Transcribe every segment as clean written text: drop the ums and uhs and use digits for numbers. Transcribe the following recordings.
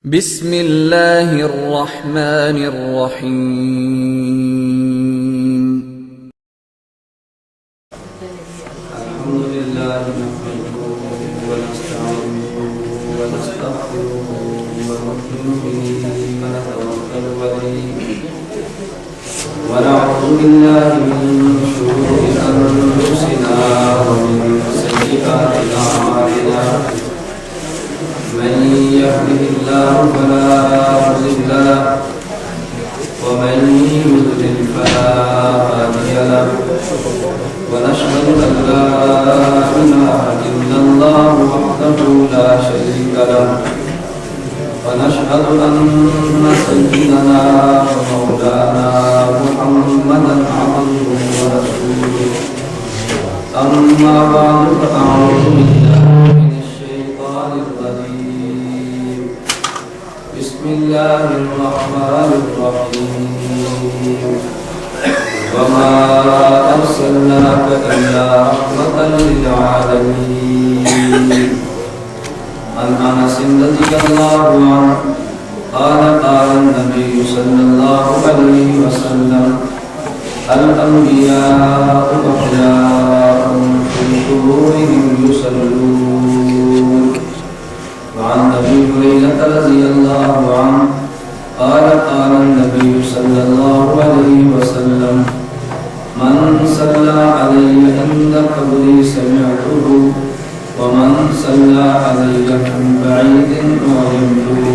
بسم اللہ الرحمن الرحیم الحمد للہ نحمده ونستعینه ونستغفره ونؤمن به ونتوکل علیہ ونعوذ باللہ من شرور انفسنا ومن سیئات اعمالنا من يهده الله فلا مضل له ومن يضلل فلا هادي له ونشهد أن لا إله إلا الله وحده لا شريك له ونشهد أن سيدنا ومولانا محمدا عبده ورسوله أما بعد فأعوذ بالله من الشيطان الرجيم بسم الله الرحمن الرحيم وما أرسلناك إلا رحمة للعالمين عن أنس رضي الله عنه قال قال النبي صلى الله عليه وسلم الأنبياء أحياء في قبورهم يصلون وعن أبي هريرة رضي الله عنه قال قال النبي صلى الله عليه وسلم من صلى علي عند قبري سمعته ومن صلى علي من بعيد ويمته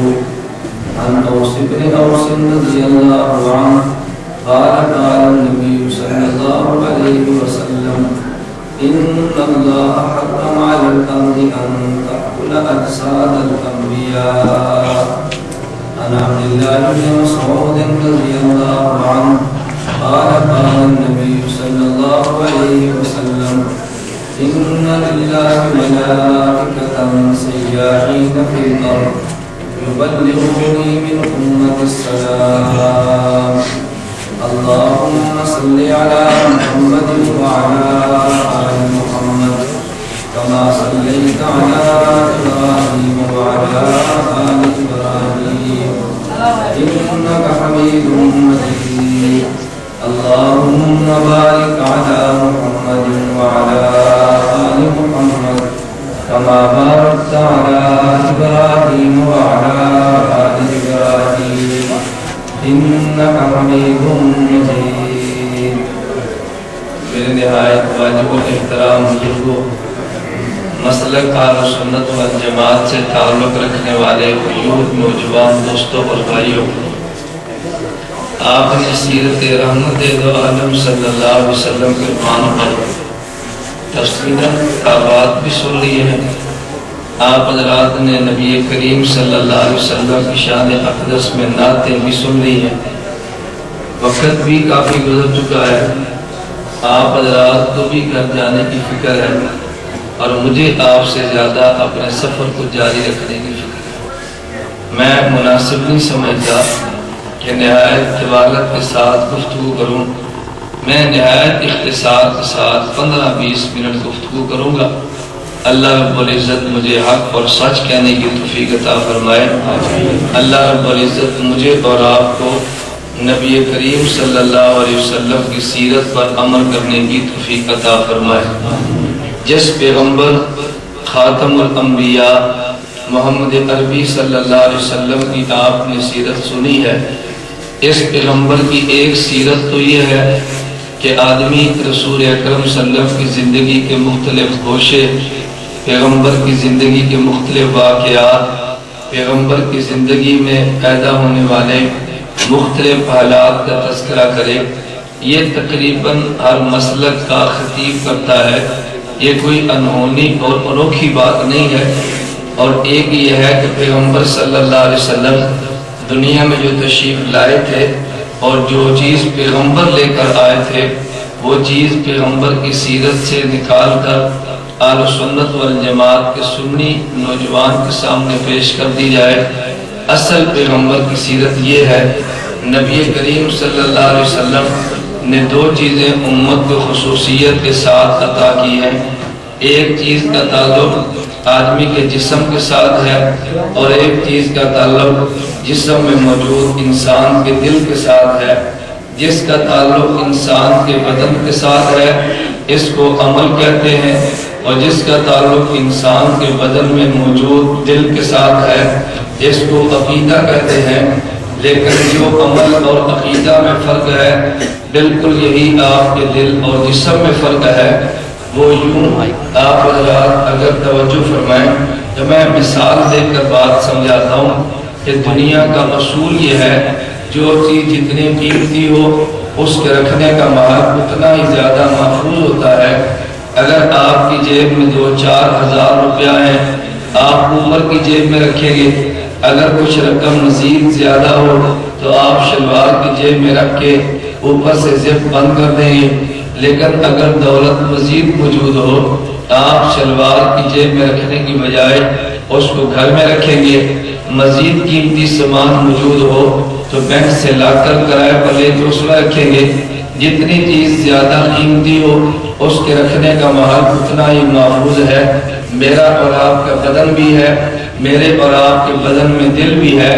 عن أوس بن أوس رضي الله عنه قال قال النبي صلى الله عليه وسلم إن الله حرم على الأرض أن تأكل أجساد الأنبياء عن عبد الله بن مسعود رضي الله عنه قال قال النبي صلى الله عليه وسلم إن لله ملائكة سياحين في الأرض يبلغوني من أمة السلام اللهم صل على محمد وعلى آل محمد كما صليت على إبراهيم وعلى آل إبراهيم إنك حميد مجيد اللهم بارك على محمد وعلى آل محمد كما باركت على إبراهيم وعلى آل إبراهيم إنك حميد مجيد میرے نہایت واجب و احترام بزرگوں، مسلک اہل سنت والجماعت سے تعلق رکھنے والے یوتھ نوجوان دوستوں اور بھائیوں، آپ نے سیرت رحمت دو عالم صلی اللہ علیہ وسلم کے عنوان پر تفصیلاً بات بھی سن لی ہے۔ آپ حضرات نے نبی کریم صلی اللہ علیہ وسلم کی شان اقدس میں نعتیں بھی سن لی ہیں۔ وقت بھی کافی گزر چکا ہے، آپ حضرات کو بھی گھر جانے کی فکر ہے اور مجھے آپ سے زیادہ اپنے سفر کو جاری رکھنے کی فکر ہے۔ میں مناسب نہیں سمجھتا کہ نہایت طوالت کے ساتھ گفتگو کروں۔ میں نہایت اختصار کے ساتھ 15-20 منٹ گفتگو کروں گا۔ اللہ رب العزت مجھے حق اور سچ کہنے کی توفیق عطا فرمائے۔ اللہ رب العزت مجھے اور آپ کو نبی کریم صلی اللہ علیہ وسلم کی سیرت پر عمل کرنے کی توفیق عطا فرمائے۔ جس پیغمبر خاتم الانبیاء محمد عربی صلی اللہ علیہ وسلم کی آپ نے سیرت سنی ہے، اس پیغمبر کی ایک سیرت تو یہ ہے کہ آدمی رسول اکرم صلی اللہ علیہ وسلم کی زندگی کے مختلف گوشے، پیغمبر کی زندگی کے مختلف واقعات، پیغمبر کی زندگی میں پیدا ہونے والے مختلف حالات کا تذکرہ کرے۔ یہ تقریباً ہر مسلک کا خطیب کرتا ہے، یہ کوئی انہونی اور انوکھی بات نہیں ہے۔ اور ایک یہ ہے کہ پیغمبر صلی اللہ علیہ وسلم دنیا میں جو تشریف لائے تھے اور جو چیز پیغمبر لے کر آئے تھے، وہ چیز پیغمبر کی سیرت سے نکال کر اہل سنت والجماعت کے سنی نوجوان کے سامنے پیش کر دی جائے۔ اصل پیغمبر کی سیرت یہ ہے، نبی کریم صلی اللہ علیہ وسلم نے دو چیزیں امت کو خصوصیت کے ساتھ عطا کی ہیں۔ ایک چیز کا تعلق آدمی کے جسم کے ساتھ ہے، اور ایک چیز کا تعلق جسم میں موجود انسان کے دل کے ساتھ ہے۔ جس کا تعلق انسان کے بدن کے ساتھ ہے اس کو عمل کہتے ہیں، اور جس کا تعلق انسان کے بدن میں موجود دل کے ساتھ ہے اس کو عقیدہ کہتے ہیں۔ لیکن جو عمل اور عقیدہ میں فرق ہے بالکل یہی آپ کے دل اور جسم میں فرق ہے۔ وہ یوں آپ حضرات اگر توجہ فرمائیں تو میں مثال دے کر بات سمجھاتا ہوں کہ دنیا کا اصول یہ ہے جو چیز جتنی قیمتی ہو اس کے رکھنے کا محل اتنا ہی زیادہ محفوظ ہوتا ہے۔ اگر آپ کی جیب میں 2-4 ہزار روپیہ ہیں، آپ اوپر کی جیب میں رکھیں گے۔ اگر کچھ رقم مزید زیادہ ہو تو آپ شلوار کی جیب میں رکھ کے اوپر سے زپ بند کر دیں گے۔ لیکن اگر دولت مزید موجود ہو آپ شلوار کی جیب میں رکھنے کی بجائے اس کو گھر میں رکھیں گے۔ مزید قیمتی سامان موجود ہو تو بینک سے لا کر کرائے پر لے کے اس میں رکھیں گے۔ جتنی چیز زیادہ قیمتی ہو اس کے رکھنے کا محل اتنا ہی محفوظ ہے۔ میرا اور آپ کا بدن بھی ہے، میرے اور آپ کے بدن میں دل بھی ہے۔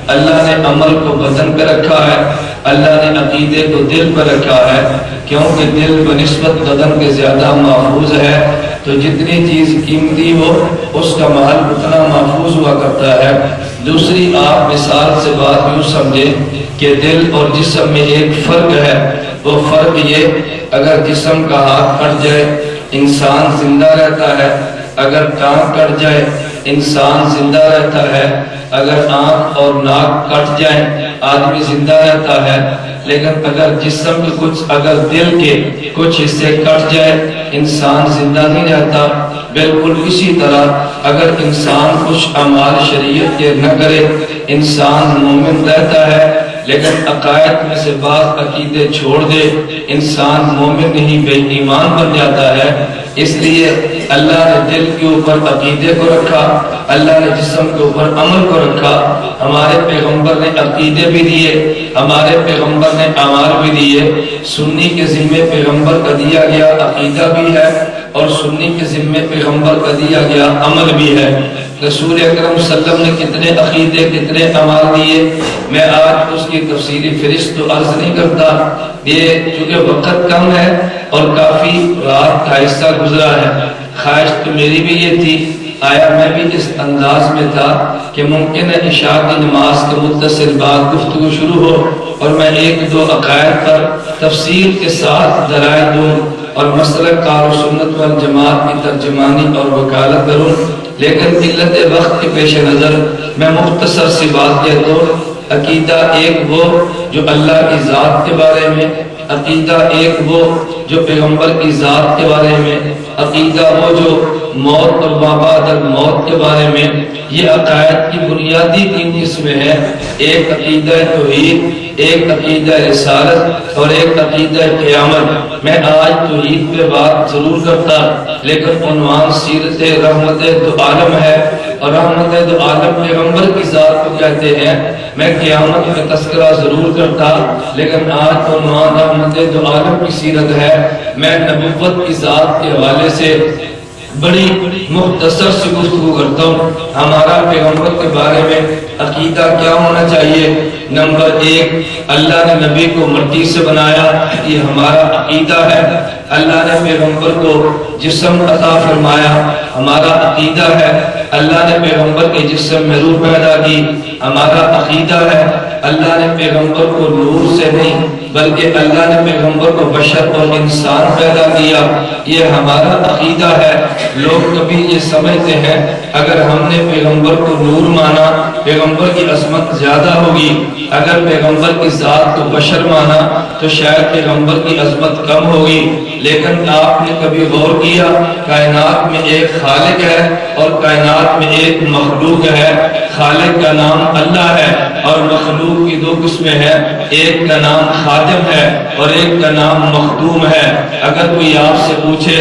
اللہ نے عمل کو بدن پہ رکھا ہے، اللہ نے عقیدے کو دل پہ رکھا ہے، کیونکہ دل بنسبت بدن کے زیادہ محفوظ ہے۔ تو جتنی چیز قیمتی ہو اس کا محل اتنا محفوظ ہوا کرتا ہے۔ دوسری آپ مثال سے بات یوں سمجھیں کہ دل اور جسم میں ایک فرق ہے۔ وہ فرق یہ اگر جسم کا ہاتھ کٹ جائے انسان زندہ رہتا ہے، اگر ٹانگ کٹ جائے انسان زندہ رہتا ہے، اگر آنکھ اور ناک کٹ جائیں آدمی زندہ رہتا ہے۔ لیکن اگر جسم کے اگر دل کے کچھ حصے کٹ جائے انسان زندہ نہیں رہتا۔ بالکل اسی طرح اگر انسان کچھ اعمال شریعت کے نہ کرے انسان مومن رہتا ہے، لیکن عقائد میں سے بعض عقیدے چھوڑ دے انسان مومن نہیں بے ایمان بن جاتا ہے۔ اس لیے اللہ نے دل کے اوپر عقیدے کو رکھا، اللہ نے جسم کے اوپر عمل کو رکھا۔ ہمارے پیغمبر نے عقیدے بھی دیے، ہمارے پیغمبر نے اعمال بھی دیے۔ سنی کے ذمے پیغمبر کا دیا گیا عقیدہ بھی ہے اور سنی کے ذمے پیغمبر کا دیا گیا عمل بھی ہے۔ رسول اکرم صلی اللہ علیہ وسلم نے کتنے عقیدے کتنے اعمال دیے، میں آج اس کی تفصیلی فہرست تو عرض نہیں کرتا، یہ چونکہ وقت کم ہے اور کافی رات کا حصہ گزرا ہے۔ خواہش تو میری بھی یہ تھی آیا میں بھی اس انداز میں تھا کہ ممکن ہے عشاء کی نماز کے متصل بعد گفتگو شروع ہو اور میں 1-2 عقائد پر تفصیل کے ساتھ دلائل دوں اور مسلک اہل سنت والجماعت کی ترجمانی اور وکالت کروں۔ لیکن قلت وقت کے پیش نظر میں مختصر سی بات کہتا ہوں۔ عقیدہ ایک وہ جو اللہ کی ذات کے بارے میں، عقیدہ ایک وہ جو پیغمبر کی ذات کے بارے میں، عقیدہ وہ جو موت اور ما بعد الموت کے بارے میں۔ یہ عقائد کی بنیادی 3 قسمیں ہیں، ایک عقیدہ توحید، ایک عقیدہ رسالت اور ایک عقیدہ قیامت۔ میں آج توحید پہ بات ضرور کرتا لیکن عنوان سیرت رحمت دو عالم ہے اور رحمت دو عالم پیغمبر کی ذات کو کہتے ہیں۔ میں قیامت کا تذکرہ ضرور کرتا لیکن آج عنوان رحمت دو عالم کی سیرت ہے۔ میں نبوت کی ذات کے حوالے سے بڑی مختصر سی گفتگو کرتا ہوں۔ ہمارا پیغمبر کے بارے میں عقیدہ کیا ہونا چاہیے؟ نمبر 1، اللہ نے نبی کو مٹی سے بنایا، یہ ہمارا عقیدہ ہے۔ اللہ نے پیغمبر کو جسم عطا فرمایا، ہمارا عقیدہ ہے۔ اللہ نے پیغمبر کے جسم میں روح پیدا کی، ہمارا عقیدہ ہے۔ اللہ نے پیغمبر کو نور سے نہیں بلکہ اللہ نے پیغمبر کو بشر اور انسان پیدا کیا، یہ ہمارا عقیدہ ہے۔ لوگ کبھی یہ سمجھتے ہیں اگر ہم نے پیغمبر کو نور مانا پیغمبر کی عظمت زیادہ ہوگی، اگر پیغمبر کی ذات کو بشر مانا تو شاید پیغمبر کی عظمت کم ہوگی۔ لیکن آپ نے کبھی غور کیا کائنات میں ایک خالق ہے اور کائنات میں ایک مخلوق ہے۔ خالق کا نام اللہ ہے اور مخلوق کی 2 قسمیں ہیں، ایک کا نام خادم ہے اور ایک کا نام مخدوم ہے۔ اگر کوئی آپ سے پوچھے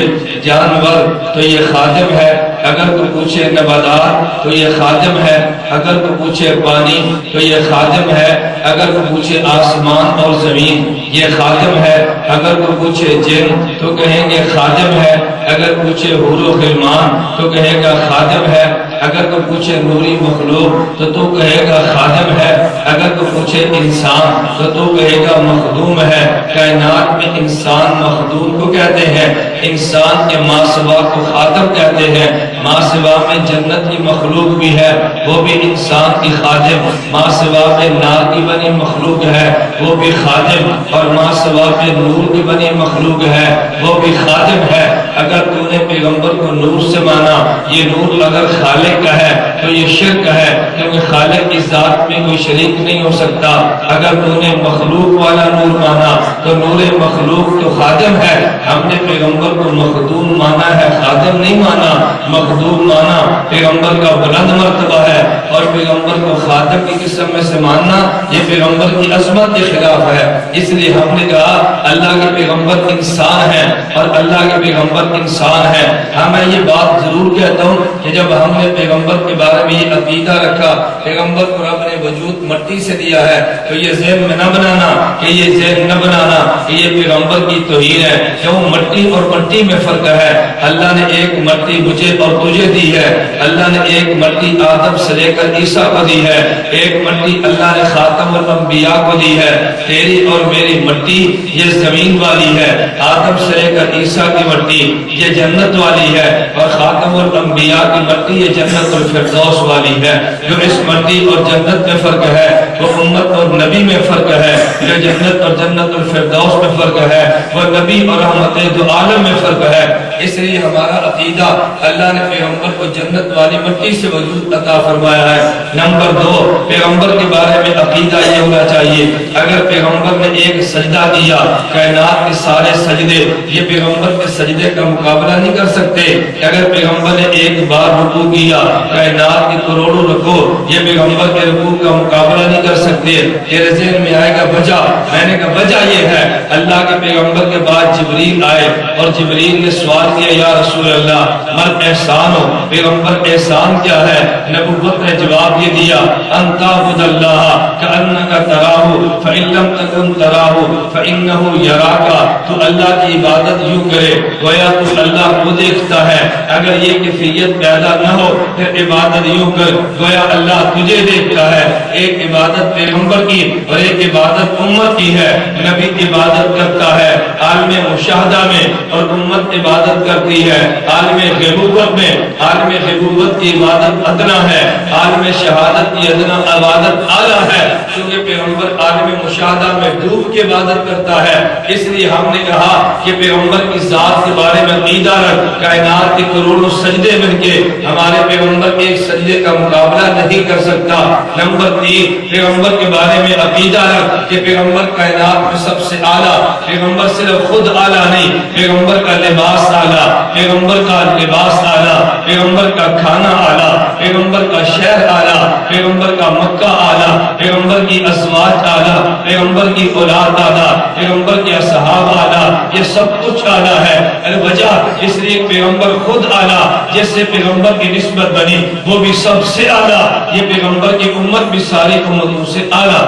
جانور تو یہ خادم ہے، اگر کوئی پوچھے نباتات تو یہ خادم ہے، اگر کوئی پوچھے پانی تو یہ خادم ہے، اگر کوئی پوچھے آسمان اور زمین یہ خادم ہے، اگر کوئی پوچھے جن تو کہیں گے خادم ہے، اگر پوچھے حور و غلمان تو کہے گا خادم ہے، اگر کوئی پوچھے نوری مخلوق تو کہے گا خادم ہے، اگر کوئی پوچھے انسان تو کہے گا مخدوم ہے۔ کائنات میں انسان مخدوم کو کہتے ہیں، انسان کے ماسوا کو خادم کہتے ہیں۔ ماسوا میں جنت کی مخلوق بھی ہے، وہ بھی انسان کی خادم، ماسوا میں نار کی بنی مخلوق ہے وہ بھی خادم، اور ماسوا میں نور کی بنی مخلوق ہے وہ بھی خادم ہے۔ اگر تو نے پیغمبر کو نور سے مانا، یہ نور اگر خالق کا ہے تو یہ شرک ہے، کیونکہ خالق کی ذات میں کوئی شریک نہیں ہو سکتا۔ اگر تو نے مخلوق والا نور مانا تو نور مخلوق تو خادم ہے، ہم نے پیغمبر کو مخدوم مانا ہے، خادم نہیں مانا۔ مخدوم مانا پیغمبر کا بلند مرتبہ ہے، اور پیغمبر کو خادم کی قسم میں سے ماننا یہ پیغمبر کی عظمت کے خلاف ہے۔ اس لیے ہم نے کہا اللہ کے پیغمبر انسان ہیں اور اللہ کے پیغمبر انسان ہے۔ ہاں میں یہ بات ضرور کہتا ہوں کہ جب ہم نے پیغمبر کے بارے میں یہ عقیدہ رکھا، پیغمبر کو رب نے وجود مٹی سے دیا ہے، تو یہ ذہن میں نہ بنانا کہ یہ پیغمبر کی توہین ہے، کیوں مٹی اور مٹی میں فرق ہے۔ اللہ نے ایک مٹی مجھے اور تجھے دی ہے، اللہ نے ایک مٹی آدم سے لے کر عیسیٰ کو دی ہے، ایک مٹی اللہ نے خاتم الانبیاء کو دی ہے۔ تیری اور میری مٹی یہ زمین والی ہے، آدم سے لے کر عیسیٰ کی مٹی یہ جنت والی ہے، اور خاتم الانبیاء کی مٹی یہ جنت الفردوس والی ہے۔ جو اس مٹی اور جنت میں فرق ہے وہ امت اور نبی میں فرق ہے، جو جنت اور جنت الفردوس میں فرق ہے وہ نبی اور رحمت دو عالم میں فرق ہے۔ اس لیے ہمارا عقیدہ اللہ نے پیغمبر کو جنت والی مٹی سے وجود عطا فرمایا ہے۔ نمبر 2، پیغمبر کے بارے میں عقیدہ یہ ہونا چاہیے اگر پیغمبر نے ایک سجدہ کیا، کائنات کے سارے سجدے یہ پیغمبر کے سجدے کا مقابلہ نہیں کر سکتے۔ اگر پیغمبر نے ایک بار رکوع کیا، کائنات کے کروڑوں رکوع یہ پیغمبر کے رکوع کا مقابلہ نہیں کر سکتے۔ تیرے ذہن میں آئے گا وجہ، میں نے کہا وجہ یہ ہے اللہ کے پیغمبر کے بعد جبریل آئے اور جبریل نے سوال کیا یا رسول اللہ مل احسان ہو، پیغمبر احسان کیا ہے؟ نبوت نے جواب یہ دیا ان تعبد اللہ کأنک تراہ فإن لم تکن تراہ فإنہ یراک، تو اللہ کی عبادت یوں کرے گویا تو اللہ کو دیکھتا ہے۔ اگر یہ کیفیت پیدا نہ ہو پھر عبادت یوں کر گویا اللہ تجھے دیکھتا ہے۔ ایک عبادت پیغمبر کی اور ایک عبادت امت کی ہے۔ نبی عبادت کرتا ہے عالم مشاہدہ میں اور امت عبادت کرتی ہے عالم غیبوبت میں۔ عالم غیبوبت کی عبادت ادنا ہے، عالم شہادت کی ادنا عبادت اعلیٰ ہے، کیونکہ پیغمبر عالم مشاہدہ میں ڈوب کے عبادت کرتا ہے۔ اس لیے ہم نے کہا کہ پیغمبر کی ذات کے بارے میں عقیدہ رکھ، کائنات کے کروڑوں سجدے مل کے ہمارے پیغمبر ایک سجدے کا مقابلہ نہیں کر سکتا۔ نمبر 3، پیغمبر کے بارے میں عقیدہ رکھ کہ پیغمبر کائنات میں سب سے اعلیٰ، پیغمبر صرف خود اعلیٰ نہیں، پیغمبر کا لباس اعلیٰ، پیغمبر کا لباس اعلیٰ، پیغمبر کا کھانا اعلیٰ، پیغمبر کا شہر اعلیٰ، پیغمبر کا مکہ اعلیٰ، پیغمبر کی ازواج اعلیٰ، پیغمبر کی اولاد اعلیٰ، پیغمبر کے اصحاب اعلیٰ، یہ سب کچھ اعلیٰ ہے۔ الوجہ اس لیے پیغمبر خود اعلیٰ، جس سے پیغمبر کی نسبت بنی وہ بھی سب سے اعلیٰ، یہ پیغمبر کی امت بھی ساری امتوں سے اعلیٰ،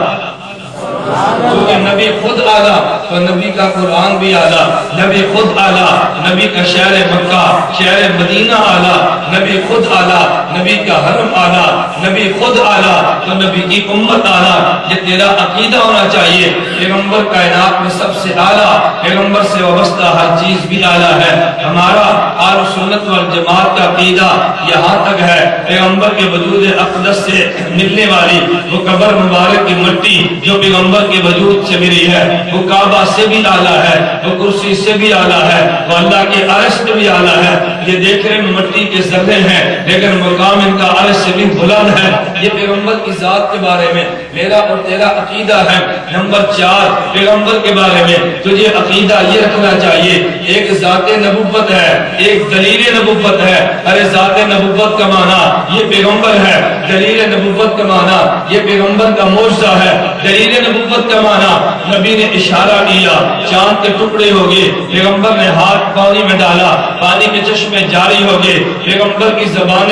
کیونکہ نبی خود اعلیٰ تو نبی کا قرآن بھی اعلیٰ، نبی خود اعلیٰ، نبی کا شہر مکہ شہر مدینہ اعلیٰ، نبی خود اعلیٰ، نبی کا حرم اعلیٰ، نبی خود اعلیٰ تو نبی کی امت اعلیٰ۔ یہ تیرا عقیدہ ہونا چاہیے، پیغمبر کائنات میں سب سے اعلیٰ، پیغمبر سے وابستہ ہر چیز بھی اعلیٰ ہے۔ ہمارا اہل سنت والجماعت کا عقیدہ یہاں تک ہے، پیغمبر کے وجود اقدس سے ملنے والی وہ قبر مبارک کی مٹی جو پیغمبر کے وجود سے ملی ہے وہ کعبہ سے بھی اعلیٰ ہے، وہ کرسی سے بھی اعلیٰ ہے، وہ اللہ کے عرش سے بھی اعلیٰ ہے۔ یہ دیکھنے میں مٹی کے ذرے ہیں لیکن مقام ان کا عرش سے بھی بلند ہے۔ یہ پیغمبر کی ذات کے بارے میں میرا اور تیرا عقیدہ ہے۔ نمبر 4، پیغمبر کے بارے میں تجھے عقیدہ یہ رکھنا چاہیے ایک ذات نبوت ہے، ایک دلیل نبوت ہے۔ ارے ذات نبوت کا معنی یہ پیغمبر ہے، دلیل نبوت کا معنی یہ پیغمبر کا معجزہ ہے۔ دلیل نبوت نبوت کا معنی نبی نے اشارہ کیا چاند کے ٹکڑے ہو گئے پیغمبر نے ہاتھ پانی میں ڈالا پانی کے چشمے جاری ہو گئے پیغمبر کی زبان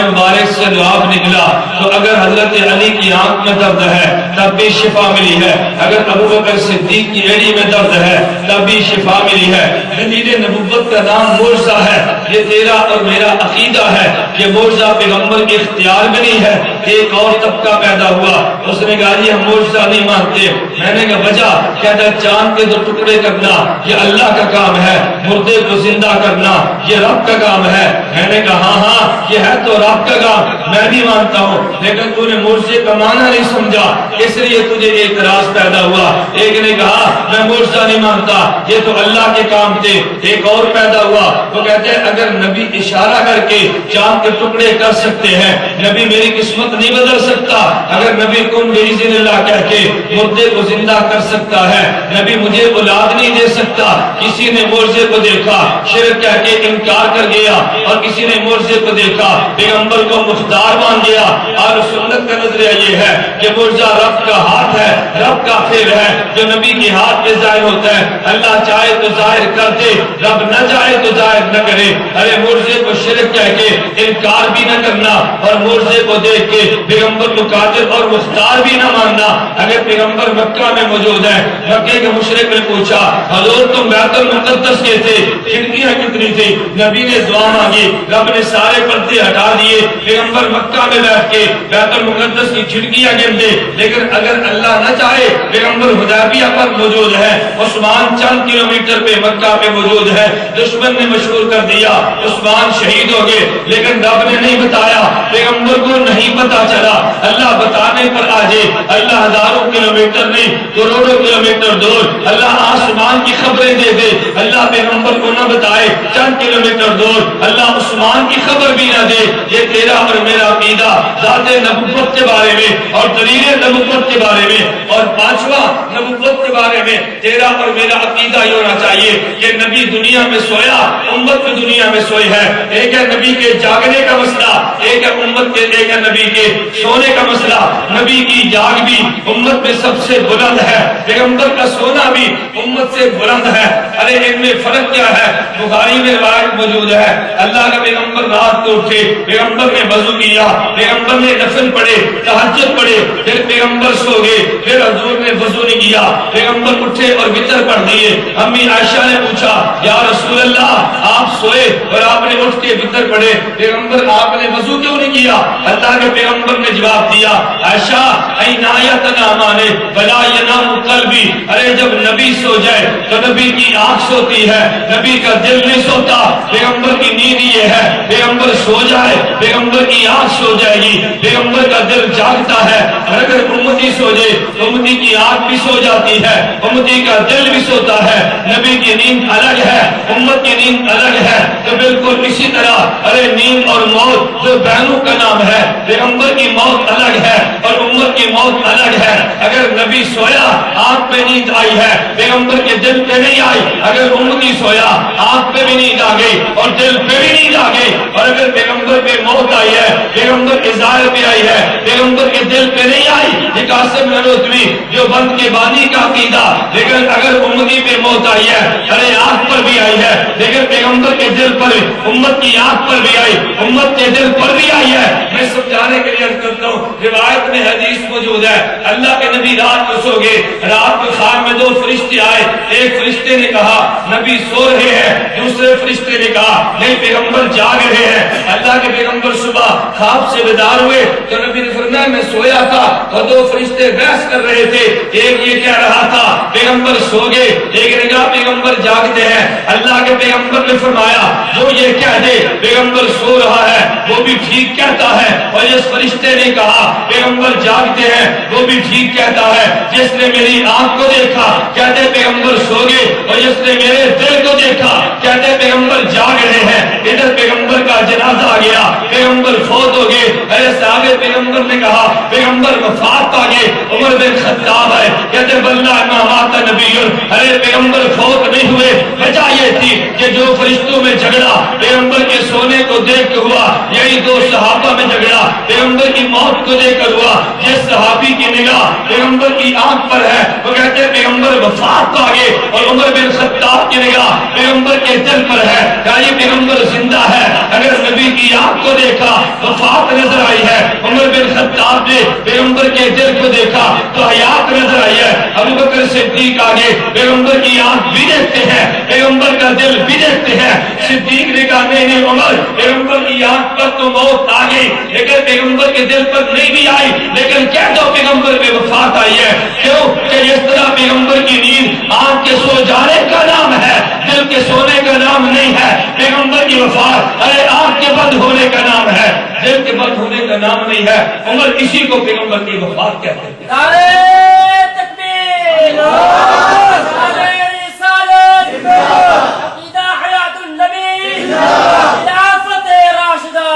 مبارک سے لعاب نکلا تو اگر حضرت علی کی آنکھ میں درد ہے تب بھی شفا ملی ہے اگر ابوبکر صدیق کی ایڑی میں درد ہے تب بھی شفا ملی ہے دلیل نبوت کا نام معجزہ ہے یہ تیرا اور میرا عقیدہ ہے یہ معجزہ پیغمبر کے اختیار میں نہیں ہے ایک اور طبقہ پیدا ہوا اس نے کہا یہ ہم معجزہ نہیں مانتے میں نے کہا وجہ کہتا چاند کے 2 ٹکڑے کرنا یہ اللہ کا کام ہے مردے کو زندہ کرنا یہ رب کا کام ہے میں نے کہا ہاں یہ ہے تو رب کا کام میں بھی مانتا ہوں لیکن تو نے معجزے کا معنی نہیں سمجھا اس لیے تجھے اعتراض پیدا ہوا ایک نے کہا میں معجزہ نہیں مانتا یہ تو اللہ کے کام تھے ایک اور پیدا ہوا وہ کہتے ہیں اگر نبی اشارہ کر کے چاند کے ٹکڑے کر سکتے ہیں نبی میری قسمت نہیں بدل سکتا اگر نبی کن باذن اللہ کہہ کے مردے کو زندہ کر سکتا ہے نبی مجھے اولاد نہیں دے سکتا کسی نے معجزے کو دیکھا شرک کہہ کے انکار کر گیا اور کسی نے معجزے کو دیکھا پیغمبر کو مختار مان گیا اور سنت کا نظریہ یہ ہے کہ معجزہ رب کا ہاتھ ہے رب کا فعل ہے جو نبی کے ہاتھ پہ ظاہر ہوتا ہے اللہ چاہے تو ظاہر کر دے رب نہ چاہے تو ظاہر نہ کرے ارے معجزے کو شرک کہہ کے انکار بھی نہ کرنا اور معجزے کو دیکھ کے پیغمبر کو قادر اور مختار بھی نہ ماننا اگر پیغمبر مکہ میں موجود ہے مکے کے مشرک نے پوچھا حضور تم بیت المقدس کے تھے کھڑکیاں کتنی تھی نبی نے دعا مانگی رب نے سارے پردے ہٹا دیے پیغمبر مکہ میں بیٹھ کے بیت المقدس کی کھڑکیاں گن دے لیکن اگر اللہ نہ چاہے پیغمبر حدیبیہ پر موجود ہے عثمان چند کلومیٹر پہ مکہ پہ موجود ہے دشمن نے مشہور کر دیا عثمان شہید ہو گئے لیکن رب نے نہیں بتایا پیغمبر کو نہیں پتا چلا اللہ بتانے پر آ جائے اللہ ہزاروں کلومیٹر نہیں کروڑوں کلومیٹر دور اللہ آسمان کی خبریں دے دے اللہ پیغمبر کو نہ بتائے چند کلومیٹر دور اللہ عثمان کی خبر بھی نہ دے یہ تیرا اور میرا عقیدہ ذات نبوت کے بارے میں اور دلیل نبوت کے بارے میں اور پانچواں نبوت کے بارے میں تیرا اور میرا عقیدہ یہ ہونا چاہیے کہ نبی دنیا میں سویا امت بھی دنیا میں سوئی ہے ایک ہے نبی کے جاگنے کا مسئلہ ایک ہے امت کے ایک ہے نبی کے سونے کا مسئلہ نبی کی جاگ بھی امت میں سب سے بلند ہے پیغمبر کا سونا بھی امت سے بلند ہے ارے ان میں فرق کیا ہے بخاری میں روایت موجود ہے اللہ کا پیغمبر رات کو اٹھے پیغمبر نے وضو کیا پیغمبر نے نفل پڑھے تہجد پڑھے پھر پیغمبر سو گئے پھر حضور نے وضو نہیں کیا پیغمبر اٹھے اور وتر پڑھ دیے امی عائشہ نے پوچھا یا رسول اللہ آپ سوئے اور آپ نے اٹھ کے وتر پڑھے پیغمبر آپ نے وضو کیوں نہیں کیا اللہ کے پیغمبر نے جواب دیا عائشہ اینایتنا مانے بلا ینام قلبی ارے جب نبی سو جائے تو نبی کی آنکھ سوتی ہے نبی کا دل نہیں سوتا پیغمبر کی نیند یہ ہے پیغمبر سو جائے پیغمبر کی آنکھ سو جائے گی پیغمبر کا دل جاگتا ہے اور اگر امتی سو جائے تو امتی کی آنکھ بھی سو جاتی ہے امتی کا دل بھی سوتا ہے نبی کی نیند الگ ہے امت کی نیند الگ ہے تو بالکل اسی طرح ارے نیند اور موت جو بہنوں کا نام ہے پیغمبر کی موت الگ ہے اور امت کی موت الگ ہے اگر نبی سویا آنکھ پہ نیند آئی ہے پیغمبر کے دل پہ نہیں آئی اگر امتی سویا آنکھ پہ بھی نیند آ گئی اور دل پہ بھی نیند آ گئی اور اگر پیغمبر پہ موت آئی ہے پیغمبر کے ظاہر پہ آئی ہے پیغمبر کے دل پہ نہیں آئی یہ قاسم نانوتوی جو بند کے بانی کا عقیدہ لیکن اگر امتی پہ موت آئی ہے ارے آنکھ پر بھی آئی ہے لیکن پیغمبر کے دل پر امت کی آنکھ پر بھی آئی امت کے دل پر بھی آئی ہے میں سمجھانے کے لیے عرض کرتا ہوں روایت میں حدیث موجود ہے اللہ کے نبی رات کو سو گئے رات کو خواب میں 2 فرشتے آئے ایک فرشتے نے کہا نبی سو رہے ہیں دوسرے فرشتے نے کہا نہیں پیغمبر جاگ رہے ہیں اللہ کے پیغمبر صبح خواب سے بیدار ہوئے تو نبی نے فرمایا میں سویا تھا اور 2 فرشتے بحث کر رہے تھے ایک یہ کہہ رہا تھا پیغمبر سو گئے ایک نے کہا پیغمبر جاگتے ہیں اللہ کے پیغمبر نے فرمایا جو یہ کہہ دے پیغمبر سو رہا ہے وہ بھی ٹھیک کہتا ہے اور جس فرشتے نے کہا پیغمبر جاگتے ہیں وہ بھی ٹھیک کہتا ہے جس نے میری آنکھ کو دیکھا کہتے پیغمبر سو گئے اور جس نے میرے دل کو دیکھا کہتے پیغمبر جاگ رہے ہیں ادھر پیغمبر کا کا جنازہ آ گیا، پیغمبر فوت ہو گئے، ارے صحابہ پیغمبر نے کہا پیغمبر وفات پا گئے، عمر بن خطاب ہے کہتے بلّہ ما مات نبی، ارے پیغمبر فوت نہیں ہوئے، وجہ یہ تھی کہ جو فرشتوں میں جھگڑا پیغمبر کے سونے کو دیکھ کے ہوا، یہی دو صحابہ میں جھگڑا پیغمبر کی موت کو دیکھ کر ہوا۔ جس صحابی کی نگاہ پیغمبر کی آنکھ پر ہے وہ کہتے ہیں پیغمبر وفات پا گئے، اور عمر بن خطاب کی نگاہ پیغمبر کے دل پر ہے کہ یہ پیغمبر زندہ ہے۔ اگر نبی کی آنکھ کو دیکھا وفات نظر آئی ہے، عمر بن خطاب نے پیغمبر کے دل کو دیکھا تو حیات نظر آئی ہے۔ ابو بکر صدیق آگے پیغمبر کی آنکھ بھی دیکھتے ہیں، پیغمبر کا دل بھی دیکھتے ہیں۔ صدیق نے کہا نہیں عمر، پیغمبر کی آنکھ پر تو موت آ گئی لیکن پیغمبر کے دل پر نہیں بھی آئی، لیکن کہہ دو پیغمبر میں وفات آئی ہے۔ کیوں کہ اس طرح پیغمبر کی نیند آنکھ کے سو جانے کا نام ہے، دل کے سونے کا نام نہیں ہے۔ پیغمبر کی وفات ارے آنکھ کے بند ہونے کا نام ہے، دل کے بند ہونے کا نام نہیں ہے۔ عمر اسی کو پیغمبر کی وفات کہتے ہیں۔ نعرہ تکبیر، نعرہ رسالت، عقیدہ حیات النبی، خلافت راشدہ۔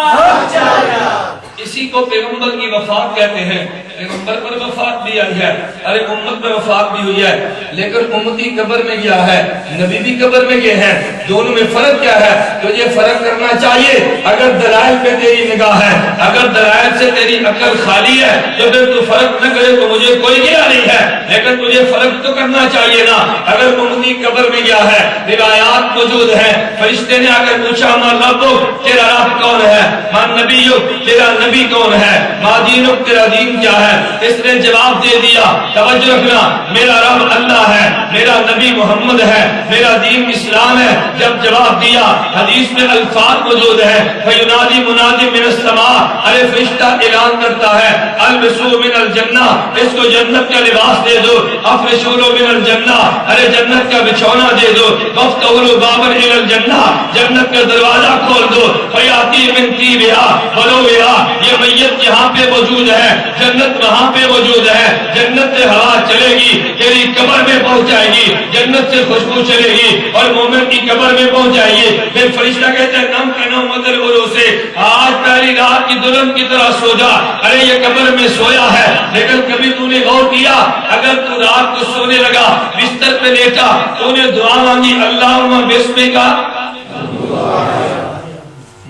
اسی کو پیغمبر کی وفات کہتے ہیں۔ پیغمبر پر وفات بھی آئی ہے، ارے امت پر وفات بھی ہوئی ہے، لیکن امتی قبر میں گیا ہے، نبی بھی قبر میں گئے ہیں، دونوں میں فرق کیا ہے؟ تجھے فرق کرنا چاہیے۔ اگر دلائل پہ تیری نگاہ ہے، اگر دلائل سے تیری عقل خالی ہے تو پھر تو فرق نہ کرے تو مجھے کوئی گیا نہیں ہے، لیکن تجھے فرق تو کرنا چاہیے نا۔ اگر امتی قبر میں گیا ہے، روایات موجود ہیں، فرشتے نے آ کر پوچھا ماں ربک، تیرا رب کون ہے؟ ماں نبیک، تیرا نبی کون ہے؟ ماں دینک، تیرا دین کیا ہے؟ اس نے جواب دے دیا، توجہ رکھنا، میرا رب اللہ ہے، میرا نبی محمد ہے، میرا دین اسلام ہے۔ جب جواب دیا حدیث میں الفاظ موجود ہے فَيُنَادِي مُنَادٍ مِّنَ السَّمَاءِ، ارے فرشتہ اعلان کرتا ہے البسوا من الجنہ، اس کو جنت کا لباس دے دو، افرشوا من الجنہ، ارے جنت کا بچھونا دے دو، وَافْتَحُوا بَابًا إِلَى الْجَنَّةِ، جنت کا دروازہ کھول دو، فَيَأْتِي مِن طِيبِهَا وَلُوِّهَا، یہ میت یہاں پہ موجود ہے، جنت وہاں پہ موجود ہے، جنت سے ہوا چلے گی تیری قبر میں پہنچ جائے گی، جنت سے خوشبو چلے گی اور مومن کی قبر میں پہنچ جائے گی۔ پھر فرشتہ کہتے ہیں نم کا نم مدر غرو سے، آج پہلی رات کی دلہن کی طرح سو جا، ارے یہ قبر میں سویا ہے، لیکن کبھی تو نے غور کیا اگر تو رات کو سونے لگا بستر پہ لیٹا تو نے دعا مانگی اللہم بسمک،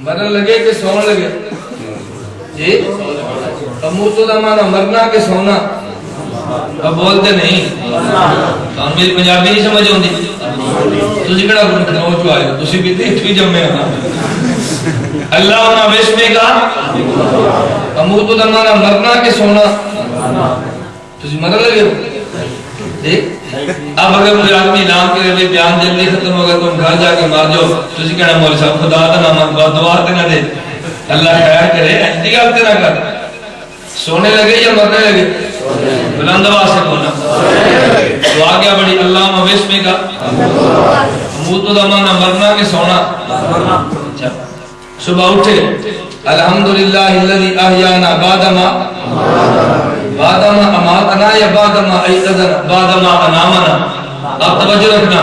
مرن لگے کہ سون لگے؟ جی موت دا مانا مرنا کہ سونا؟ اب بولتے نہیں تو میری پنجابی نہیں سمجھ آتی، تسی کہڑا گناہ چ آئے ہو، تسی بھی اتھی جمے ہو۔ اللہم بسمک، موت دا مانا مرنا کہ سونا؟ تسی مرن لگے ہو۔ اب اگر کوئی آدمی اعلان کرے بھی بیان جلدی ختم ہوگا تم گھر جا کے مار جاؤ، تسی کہنا مولوی صاحب خدا دا نام دعا تے نہ دے، اللہ خیر کرے، ایسی گل تے نہ کر۔ سونے لگے یا مرنے لگے؟ بلند آواز سے بولنا۔ تو آ گیا بڑی اللہم بسمک، موت دا مانا مرنا کہ سونا؟ صبح اٹھے الحمدللہ الذی احیانا بعدما اماتنا یا بعدما ایقظنا بعدما انامنا۔ اب توجہ رکھنا،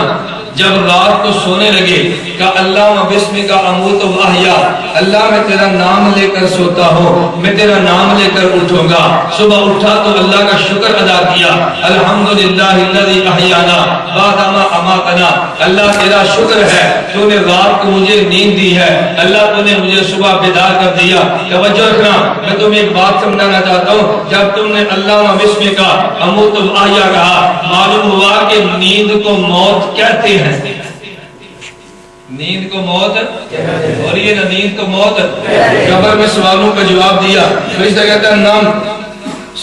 جب رات کو سونے لگے کہ اللہم بسمک اموت و احیا، اللہ میں تیرا نام لے کر سوتا ہوں، میں تیرا نام لے کر اٹھوں گا۔ صبح اٹھا تو اللہ کا شکر ادا کیا، الحمدللہ الذی احیانا بعد ما اماتنا، اللہ تیرا شکر ہے تو نے رات کو مجھے نیند دی ہے، اللہ تو نے مجھے صبح بیدار کر دیا۔ توجہ رکھنا، میں تمہیں ایک بات سمجھانا چاہتا ہوں، جب تم نے اللہم بسمک اموت و احیا کہا معلوم ہوا کہ نیند کو موت کہتے ہیں۔ نیند کو موت اور یہ نہ نیند کو موت۔ قبر میں سوالوں کا جواب دیا، فرشتہ کہتا ہے نم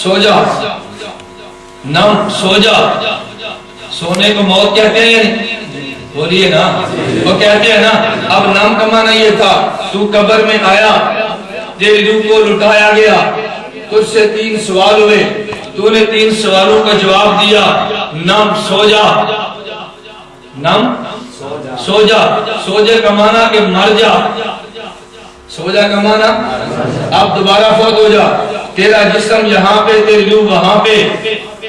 سو جا، نم سو جا۔ سونے کو موت کہتے ہیں یا نہیں؟ بولیے نا، وہ کہتے ہیں نا۔ اب نم کا معنی یہ تھا تو قبر میں آیا، تیری روح کو لٹایا گیا، تجھ سے 3 سوال ہوئے، تو نے 3 سوالوں کا جواب دیا، نم سو جا، نم سو جا۔ سو جا کا معنی کہ مر جا، سو جا کا معنی اب دوبارہ فوت ہو جا، تیرا جسم یہاں پہ تیری روح وہاں پہ،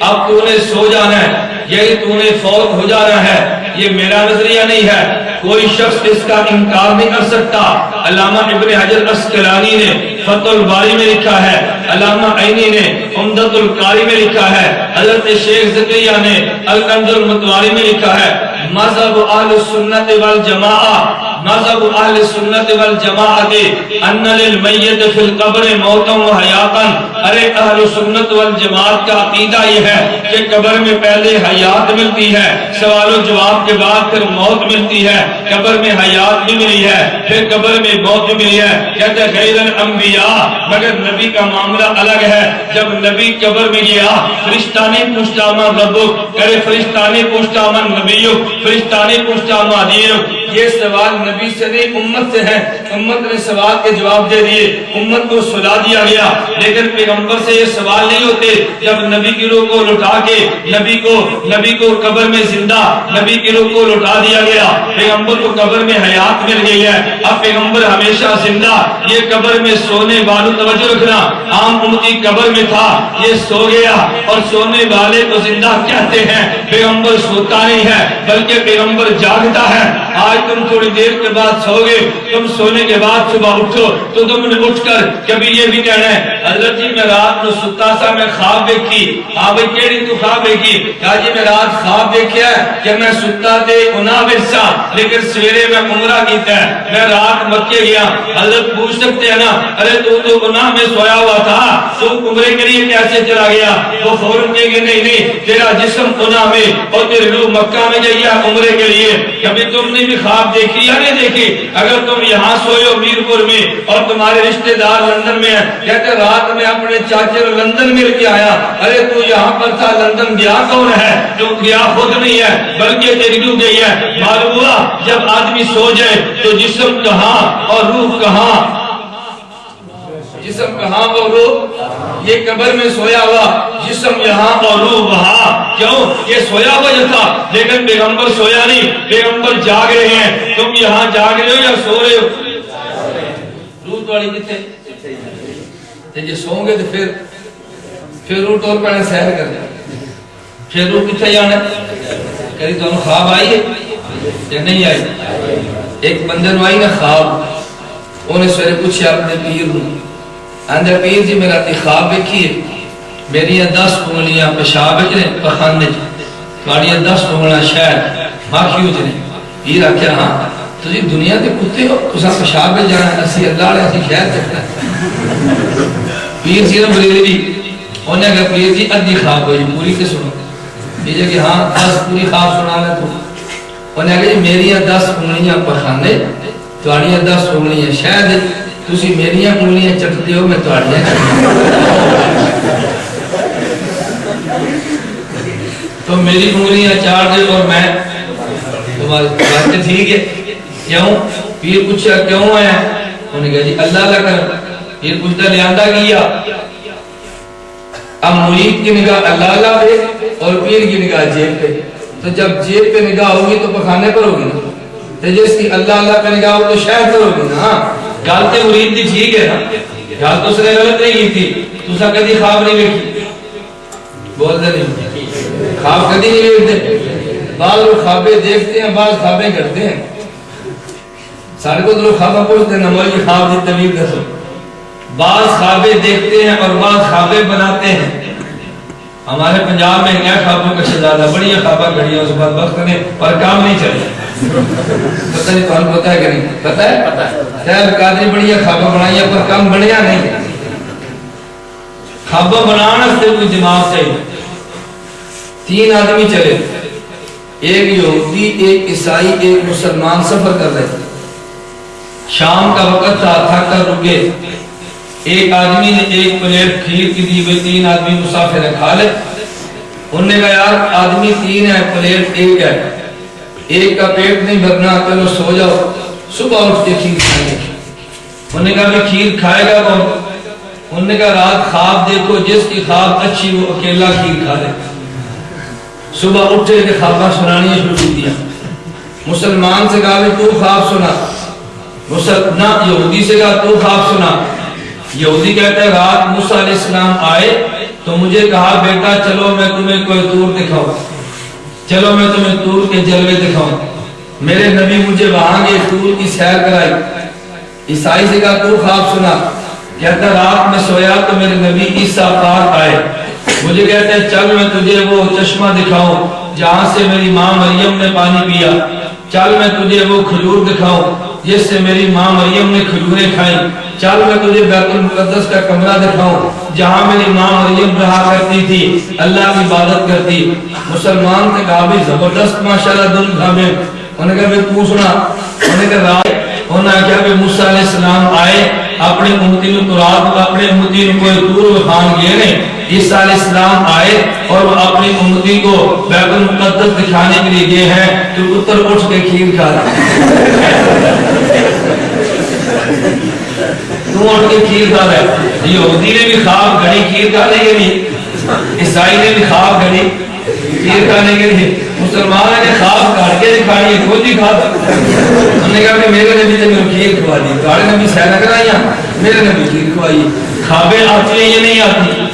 اب تو نے سو جانا ہے، یہی تو نے فوت ہو جانا ہے۔ یہ میرا نظریہ نہیں ہے، کوئی شخص اس کا انکار نہیں کر سکتا۔ علامہ ابن حجر اسقلانی نے فتح الباری میں لکھا ہے، علامہ عینی نے عمدۃ القاری میں لکھا ہے، حضرت شیخ زکریا نے الکنز المتواری میں لکھا ہے، مذہب اہل السنت والجماعہ، مذہب اہل السنت والجماعہ ان للمیت فی القبر موتا و حیاتا۔ ارے اہل السنت والجماعت کا عقیدہ یہ ہے کہ قبر میں پہلے حیات ملتی ہے، سوال و جواب کے بعد پھر موت ملتی ہے، قبر میں حیات بھی ملی ہے، پھر قبر میں موت بھی ملی ہے۔ کہتے ہیں غیر الانبیاء، مگر نبی کا معاملہ الگ ہے۔ جب نبی قبر میں گیا، فرشتہ نے پوچھا ما ربک، کرے فرشتہ نے پوچھا من نبیک، فرشتہ نے پوچھا ما دینک۔ یہ سوال نبی سے نہیں امت سے ہے، امت نے سوال کے جواب دے دیے، امت کو سلا دیا گیا، لیکن پیغمبر سے یہ سوال نہیں ہوتے۔ جب نبی کی روح کو لٹا کے نبی کو قبر میں زندہ، نبی کی روح کو لٹا دیا گیا، پیغمبر کو قبر میں حیات مل گئی ہے، اب پیغمبر ہمیشہ زندہ۔ یہ قبر میں سونے والوں، توجہ رکھنا، عام امتی قبر میں تھا، یہ سو گیا، اور سونے والے کو زندہ کہتے ہیں۔ پیغمبر سوتا نہیں ہے بلکہ پیغمبر جاگتا ہے۔ آج تم تھوڑی دیر کے بعد سو گے، تم سونے کے بعد صبح اٹھو تو تم نے اٹھ کر کبھی یہ بھی کہنا ہے حضرت جی میں رات کو ستا سا میں خواب دیکھی۔ ہاں بھائی کیڑی تو خواب دیکھی؟ کہا جی میں رات خواب دیکھا ہے کہ میں ستا تے انا ورسا، لیکن سویرے میں عمرہ کیتا ہے، میں رات مکے گیا۔ حضرت پوچھ سکتے ہیں نا، ارے تو انا میں سویا ہوا تھا، تو عمرے کے لیے کیسے چلا گیا؟ وہ فوراً کہیں گے نہیں تیرا جسم انا میں اور تیری روح مکہ میں گئی ہے عمرے کے لیے۔ کبھی تم نے بھی خواب دیکھی یا نہیں دیکھی؟ اگر تم یہاں سوئے ہو میرپور میں اور تمہارے رشتہ دار لندن میں ہیں، کہتے رات میں اپنے چاچے کو لندن مل کے آیا، ارے تو یہاں پر تھا، لندن گیا کون ہے؟ جو گیا خود نہیں ہے بلکہ تیری روح گئی ہے۔ معلوم ہوا جب آدمی سو جائے تو جسم کہاں اور روح کہاں، جسم کہاں اور روح، یہ قبر میں سویا ہوا، جسم یہاں اور روح وہاں۔ کیوں؟ یہ سویا ہوا جو تھا، لیکن پیغمبر سویا نہیں، پیغمبر جاگ رہے ہیں۔ تم یہاں جاگ رہے ہو یا سو رہے ہو؟ روح تھوڑی کتنے جی سو گے تو پھر روح ٹور پہ سیر کر جائے، پھر روح کتنے جانا؟ کہی تمہیں خواب آئی ہے یا نہیں آئی؟ ایک بندے نو آئی نا خواب، انہیں سویرے پوچھا اپنے پیر نو، اندر پیر جی میرا خواب دیکھیے میری 10 انگلیاں پیشاب نے پخانے تھوڑی 10 انگلیاں شاید باقی نے۔ پیر آخیا ہاں تسی دنیا کے کتے ہو، تساں پیشاب جانا ہے، اسی اللہ والے اسی شہر چکنا ہے۔ پیر سی نا بریلوی، انہیں کہا پیر جی ادھی خواب ہوئی پوری تے سنو۔ یہ کہ ہاں 10 پوری خواب سنا لے تو۔ انہیں کہا جی میری 10 انگلیاں پخانے تھوڑی 10 انگلیاں شاید، تسی میری انگلیاں چٹتے ہو میں تھوڑیاں تو میری انگلیاں چاٹ دے اور میں تمہاری بات ٹھیک ہے۔ کیوں؟ پیر پوچھا کیوں آیا؟ انہوں نے کہا جی اللہ کا کر۔ پیر پوچھتا لیاندہ کیا؟ اب مرید کی نگاہ اللہ اللہ پہ اور پیر کی نگاہ جیب پہ، تو جب جیب پہ نگاہ ہوگی تو پخانے پر ہوگی نا، تو جس کی اللہ اللہ پہ نگاہ ہو تو شاید پر ہوگی نا۔ گالتے مرید دی ٹھیک ہے نا، گال تو اس نے غلط نہیں کی تھی۔ تو سا کدی خواب نہیں دیکھی، بول دے نہیں خواب کدی نہیں دیکھتے، بعض لوگ خوابیں دیکھتے ہیں بعض خوابیں کرتے ہیں۔ سارے کو تو لوگ خوابہ پوچھتے ہیں نمائی کی خواب دی طبیب دسو، بعض خوابیں دیکھتے ہیں اور بعض خوابیں بناتے ہیں۔ ہمارے پنجاب میں کیا خوابوں کا شہزادہ بڑی خوابہ گھڑی اس بات وقت نے پر کام نہیں چلے، پتہ نہیں کون پتہ ہے کہ نہیں پتہ ہے؟ خیر قادری بڑی خوابہ بنائی پر کام بڑھیا نہیں۔ خوابہ بنانا سے کوئی دماغ چاہیے۔ 3 آدمی چلے، ایک یہودی ایک عیسائی ایک مسلمان سفر کر رہے تھے۔ شام کا وقت تھا، تھک کر رکے، ایک آدمی نے ایک پلیٹ کھیر کی دی ہوئی 3 آدمی مسافر ہے کھا لے۔ انہوں نے کہا یار آدمی 3 ہے پلیٹ 1 ہے، ایک کا پیٹ نہیں بھرنا، چلو سو جاؤ صبح اٹھ کے کھیر کھائیں گے۔ انہوں نے کہا کہ کھیر کھائے گا کون؟ انہوں نے کہا رات خواب دیکھو جس کی خواب اچھی وہ اکیلا کھیر کھا لے۔ صبح اٹھے کہ خوابہ سنانی شروع کی دیا۔ مسلمان سے کہا تو خواب سنا، مسلمان یہودی سے کہا تو خواب سنا۔ یہودی کہتا ہے رات موسیٰ علیہ السلام آئے تو مجھے کہا بیٹا چلو میں تمہیں کوئی طور دکھاؤں، چلو میں تمہیں طور کے جلوے دکھاؤں۔ میرے نبی مجھے وہاں کے طور کی سیر کرائی. عیسائی سے کہا تو خواب سنا؟ کہتا رات میں سویا تو میرے نبی عیسیٰ پاک آئے. مجھے کہتے ہیں چل میں تجھے وہ چشمہ دکھاؤں جہاں سے میری ماں مریم نے پانی پیا. چل میں تجھے وہ کھجور دکھاؤں جس سے میری ماں مریم نے کھجوریں کھائیں. چل میں تجھے بیت المقدس کا کمرہ دکھاؤں جہاں میری ماں مریم رہا کرتی تھی, اللہ کی عبادت کرتی. مسلمان نے کہا بھی زبردست ماشاءاللہ دن تھا. میں انہوں نے کہا تو سنا. انہوں نے کہا انہوں نے کہا کہ موسیٰ علیہ السلام آئے اپنے امتی نو تراب اپنے امتی نو کوئی دور وخان گئے نے. عیسیٰ علیہ السلام آئے اور وہ اپنی امتی کو بیت المقدس دکھانے کے لیے گئے ہیں تو اتر اٹھ کے کھیر کھا رہے تو اٹھ کے کھیر کھا رہے. یہودی نے بھی خواب گھڑی کھیر کھانے کے لیے, عیسائی نے بھی خواب گھڑی کھیر کھانے کے لیے. مسلمان نے خواب کاٹ کے دکھائی ہے خود ہی کھاتا. ہم نے کہا کہ میرے نبی نے میرے کھیر کھوا دی, گاڑے نبی سینہ کرائیاں میرے نبی کھیر کھوائی. خوابیں آتی ہیں یہ نہیں آتی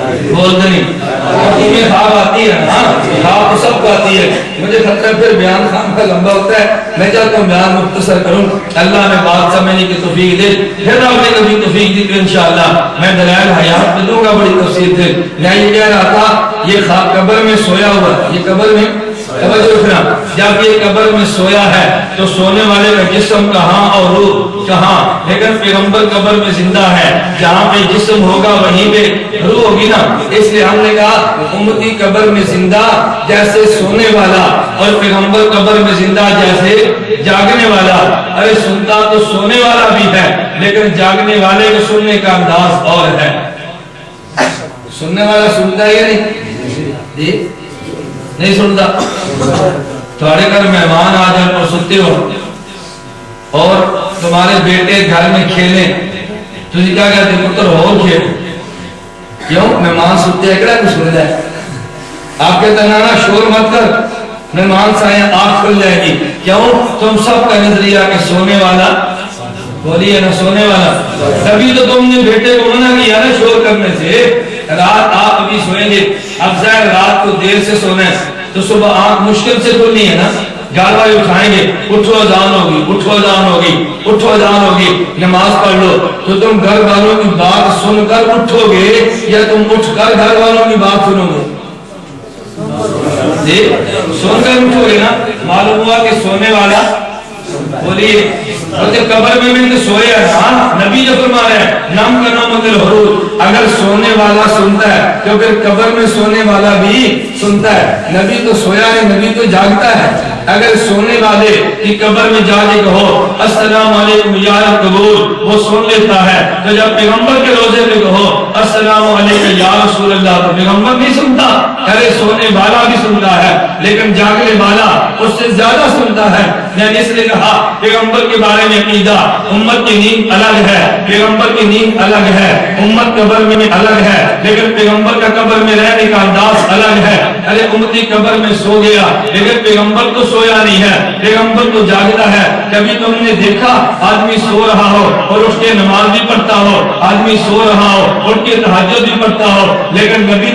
بولتے نہیں میں خواب آتی ہے. ہاں خواب تو سب کو آتی ہے. مجھے خطرہ پھر بیان خام کا لمبا ہوتا ہے, میں چاہتا ہوں بیان مختصر کروں. اللہ نے بات سمجھنے کی توفیق دے. پھر آپ نے کبھی توفیق دی تو انشاءاللہ میں دلائل حیات میں دوں گا بڑی تفصیل سے. میں یہ کہہ رہا تھا یہ خواب قبر میں سویا ہوا, یہ قبر میں توجہ رکھنا, جب یہ قبر میں سویا ہے تو سونے والے کا جسم کہاں اور روح کہاں. لیکن پیغمبر قبر میں زندہ ہے, جہاں پہ جسم ہوگا وہیں پہ روح ہوگی نا. اس لیے ہم نے کہا امتی قبر میں زندہ جیسے سونے والا اور پیغمبر قبر میں زندہ جیسے جاگنے والا. ارے سنتا تو سونے والا بھی ہے لیکن جاگنے والے کو سننے کا انداز اور ہے. سننے والا سنتا ہے یا نہیں جی نہیں سنتا. تھوڑے گھر مہمان آ جائیں اور سنتے ہو اور تمہارے بیٹے گھر میں کھیلیں تو کیا کہتے پتر ہو کھیل کیوں مہمان سنتے ہیں کیا کچھ سن جائے. آپ کہتے ہیں نانا شور مت کر مہمان سے آئیں آنکھ کھل جائے گی. کیوں تم سب کا نظریہ کہ سونے والا بولیے نا سونے والا. تبھی تو تم نے بیٹے کو منع کیا نا شور کرنے سے. رات آپ ابھی سوئیں گے, اب ظاہر رات کو دیر سے سونا ہے تو صبح آنکھ مشکل سے کھلنی ہے نا. گالوائی اٹھائیں گے, اٹھو اذان ہوگی, اٹھو اذان ہوگی, اٹھو اذان ہوگی, نماز پڑھ لو. تو تم گھر والوں کی بات سن کر اٹھو گے یا تم اٹھ کر گھر والوں کی بات سنو گے؟ سن کر اٹھو گے نا. معلوم ہوا کہ سونے والا بولیے قبر میں نے سویا ہے. ہاں نبی جو فرما رہے ہیں نم کا نام الحرور, اگر سونے والا سنتا ہے تو پھر قبر میں سونے والا بھی سنتا ہے. نبی تو سویا ہے, نبی تو جاگتا ہے. اگر سونے والے کی قبر میں جا کے کہو السلام علیکم یا قبور, وہ سن لیتا ہے. تو جب پیغمبر کے روزے میں کہو السلام علیکم یا رسول اللہ تو پیغمبر نہیں سنتا. ارے سونے والا بھی سنتا ہے لیکن جاگنے والا اس سے زیادہ سنتا ہے. میں نے اس لیے کہا پیغمبر کے بارے میں عقیدہ امت کی نیند الگ ہے, پیغمبر کی نیند الگ ہے, امت قبر میں الگ ہے لیکن پیغمبر کا قبر میں رہنے کا انداز الگ ہے. ارے امتی قبر میں سو گیا لیکن پیغمبر تو سویا نہیں ہے, پیغمبر تو جاگتا ہے. کبھی تم نے دیکھا آدمی سو رہا ہو اور اٹھ کے نماز بھی پڑھتا ہو, آدمی سو رہا ہو اٹھ کے تہجد بھی پڑھتا ہو, لیکن نبی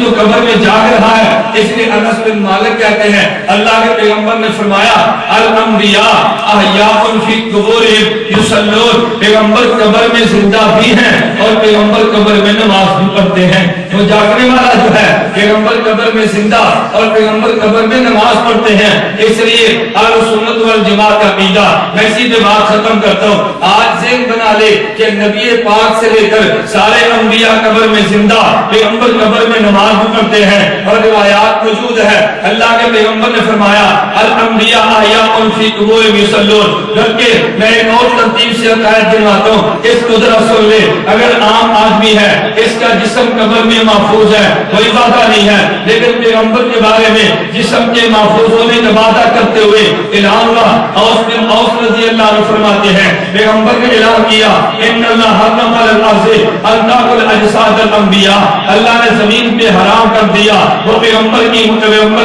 تو قبر میں جاگ رہا ہے. اس لیے انس بن مالک کہتے ہیں اللہ کے پیغمبر نے فرمایا الانبیاء احیاء فی قبورہم یصلون, پیغمبر قبر میں زندہ بھی ہیں اور پیغمبر قبر میں نماز بھی پڑھتے ہیں. وہ جاگنے والا جو ہے پیغمبر قبر میں زندہ اور پیغمبر قبر میں نماز پڑھتے ہیں. اس لیے اہل سنت والجماعت کا عقیدہ میں اسی پہ بات ختم کرتا ہوں. آج ذہن بنا لے کہ نبی پاک سے لے کر سارے انبیاء قبر میں زندہ, پیغمبر قبر میں نماز بھی پڑھتے ہیں اور روایات موجود ہے. اللہ کے پیغمبر نے فرمایا الانبیاء احیاء فی قبورہم یصلون. بلکہ میں ایک اور ترتیب سے عقائد دلواتا ہوں, اس کو ذرا سن لے. اگر عام آدمی ہے اس کا جسم قبر میں محفوظ ہے, کوئی وعدہ نہیں ہے, لیکن پیغمبر کے بارے میں جسم کے محفوظ ہونے کا وعدہ کرتے ہوئے اعلان ہوا. اوس بن اوس رضی اللہ عنہ فرماتے ہیں پیغمبر نے اعلان کیا ان اللہ حرم علی الارض ان تاکل اجساد الانبیاء, اللہ نے زمین پہ حرام کر دیا وہ پیغمبر